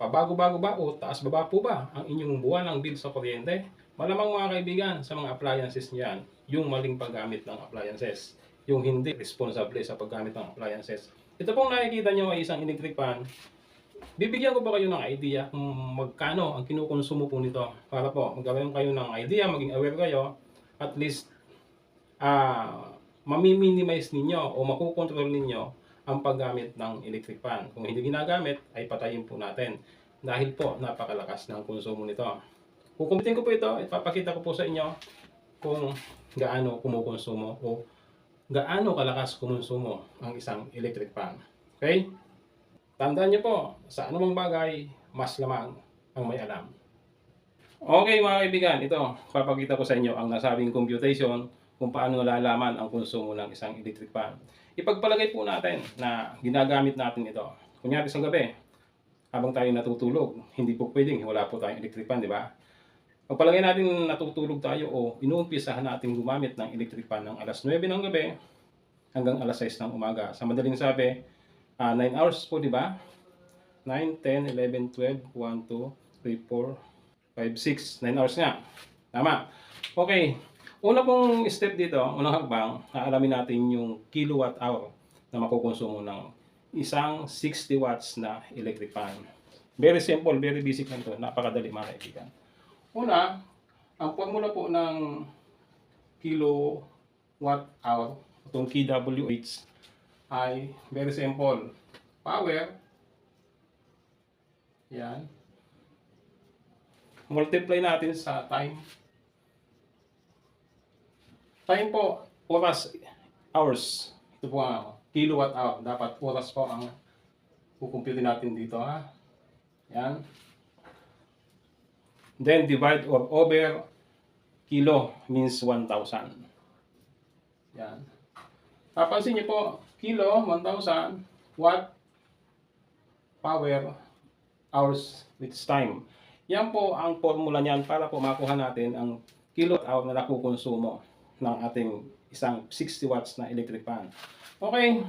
Pabago-bago ba o taas-baba po ba ang inyong buwanang bill sa kuryente? Malamang mga kaibigan, sa mga appliances niyan, yung maling paggamit ng appliances, yung hindi responsable sa paggamit ng appliances. Ito pong nakikita nyo ay isang electric fan. Bibigyan ko ba kayo ng idea kung magkano ang kinukonsumo po nito para po magkaroon kayo ng idea, maging aware kayo, at least mami-minimize ninyo o makokontrol ninyo ang paggamit ng electric fan. Kung hindi ginagamit, ay patayin po natin dahil po napakalakas ng konsumo nito. Kukumpitin ko po ito, ipapakita ko po sa inyo kung gaano kumukonsumo o gaano kalakas kumonsumo ang isang electric fan. Okay? Tandaan niyo po, sa anumang bagay, mas lamang ang may alam. Okay mga kaibigan, ito, papakita ko sa inyo ang nasabing computation kung paano nalalaman ang konsumo ng isang electric fan. Ipagpalagay po natin na ginagamit natin ito. Kunyari sa gabi, habang tayo natutulog, hindi po pwedeng wala po tayong electric fan, di ba? Pagpalagay natin natutulog tayo o inuumpisahan natin gumamit ng electric fan ng alas 9 ng gabi hanggang alas 6 ng umaga. Sa madaling sabi, 9 hours po, di ba? 9, 10, 11, 12, 1, 2, 3, 4, 5, 6. 9 hours nga. Tama. Okay. Una pong step dito, unang hakbang, aalamin natin yung kilowatt hour na makukonsumo ng isang 60 watts na electric fan. Very simple, very basic lang ito. Napakadali mga kaibigan. Una, ang formula po ng kilowatt hour, itong kWh, ay very simple. Power, yan, multiply natin sa time. Time po, oras, hours. Ito po ang kilowatt hour. Dapat oras po ang kukumputin natin dito, ha. Yan. Then divide or over kilo means 1,000. Yan. Papansin niyo po, kilo, 1,000, watt, power, hours, which time. Yan po ang formula niyan para po makuha natin ang kilowatt hour na nakukonsumo ng ating isang 60 watts na electric fan. Okay,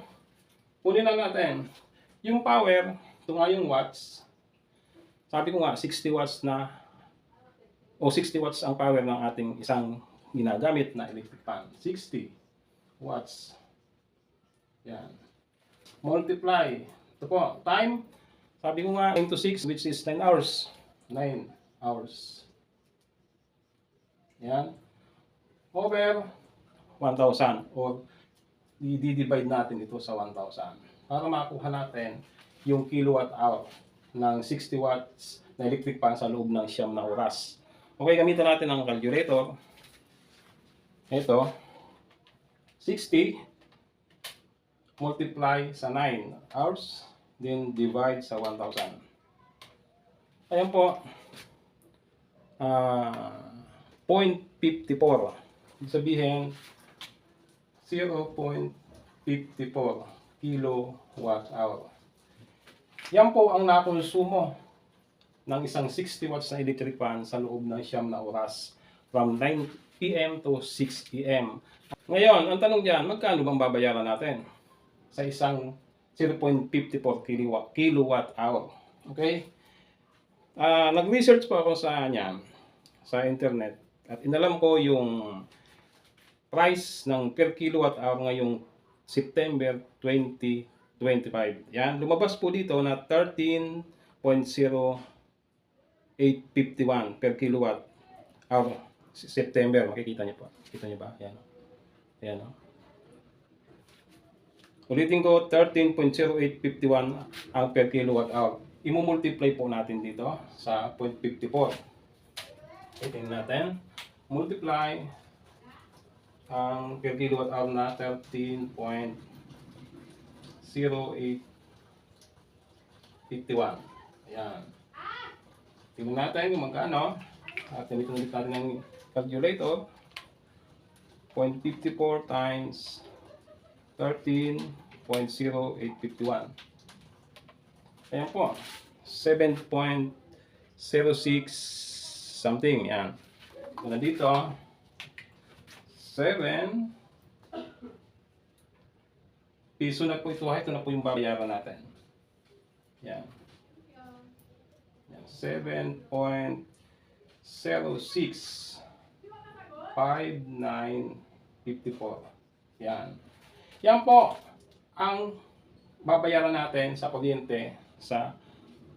kunin lang natin. Yung power, ito nga yung watts. Sabi ko nga, 60 watts na, o 60 watts ang power ng ating isang ginagamit na electric fan. 60 watts. Yan. Multiply. Ito po, time. Sabi ko nga, into 6, which is 9 hours. 9 hours. Yan. Over 1,000 or i-divide natin ito sa 1,000 para makuha natin yung kilowatt hour ng 60 watts na electric fan sa loob ng 9 na oras. Okay, gamitan natin ang calculator. Ito, 60 multiply sa 9 hours, then divide sa 1,000. Ayan po, 0.54. Ibig sabihin, 0.54 kilowatt hour. Yan po ang nakonsumo ng isang 60 watts na electric fan sa loob ng 9 na oras from 9 PM to 6 PM. Ngayon, ang tanong diyan, magkano bang babayaran natin sa isang 0.54 kilowatt hour? Okay? Nag-research po ako sa internet at inalam ko yung price ng per kilowatt hour ngayong September 2025. Yan, lumabas po dito na 13.0851 per kilowatt hour September. Makikita niyo po. Kita niyo ba? Yan. Ayan, no? Ulitin ko, 13.0851 ang per kilowatt hour. I-multiply po natin dito sa 0.54. Tingnan natin. Multiply ang per kilowatt hour na 13.0851. Ayan. Tingnan natin kung magkano. At ulit natin ang calculator. 0.54 times 13.0851. Ayan po. 7.06 something. Yan. Mula dito, 7 piso na po ito. Ito na po yung babayaran natin. Yan. 7.065954. Yan. Yan po ang babayaran natin sa kuryente sa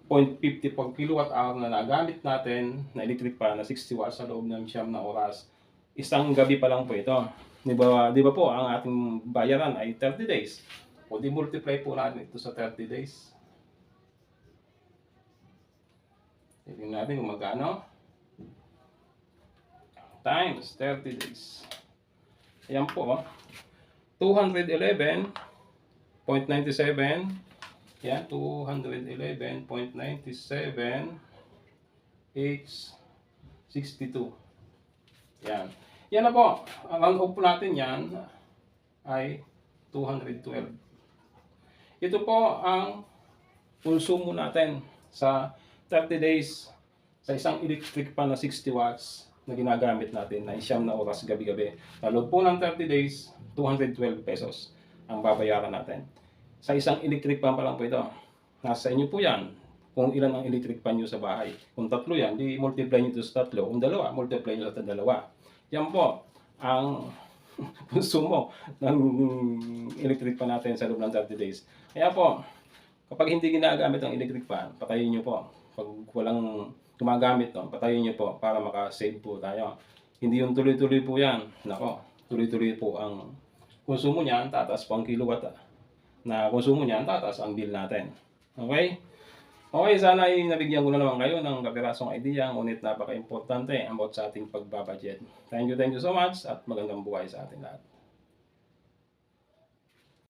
0.54 kilowatt hour na nagamit natin na electric fan na 60 watts sa loob ng 9 na oras. Isang gabi pa lang po ito. Di ba po ang ating bayaran ay 30 days. O di multiply po natin ito sa 30 days. Tingnan natin kung magkano. Times 30 days. Ayan po. 211.97. Yan, 211.97 H62. Yan. Yan na po. Ang round off po natin yan ay 212. Ito po ang konsumo natin sa 30 days sa isang electric pan na 60 watts na ginagamit natin na 9 na oras gabi-gabi. Sa loob po ng 30 days, 212 pesos ang babayaran natin. Sa isang electric pan pa lang po ito. Nasa inyo po yan kung ilan ang electric pan nyo sa bahay. Kung tatlo yan, di multiply nyo ito sa tatlo. Kung dalawa, multiply nyo sa dalawa. Yan po ang konsumo ng electric pan natin sa loob ng 30 days. Kaya po, kapag hindi ginagamit ang electric pan, patayin nyo po. Pag walang gumagamit, patayin nyo po para makasave po tayo. Hindi yung tuloy-tuloy po yan. Nako, tuloy-tuloy po ang konsumo niyan, tataas po ang kilowatt na konsumo niyan, tataas ang bill natin. Okay? Okay, sana ay nabigyan ko na naman kayo ng kapirasong idea, ngunit napaka-importante about sa ating pagbabudget. Thank you so much at magandang buhay sa ating lahat.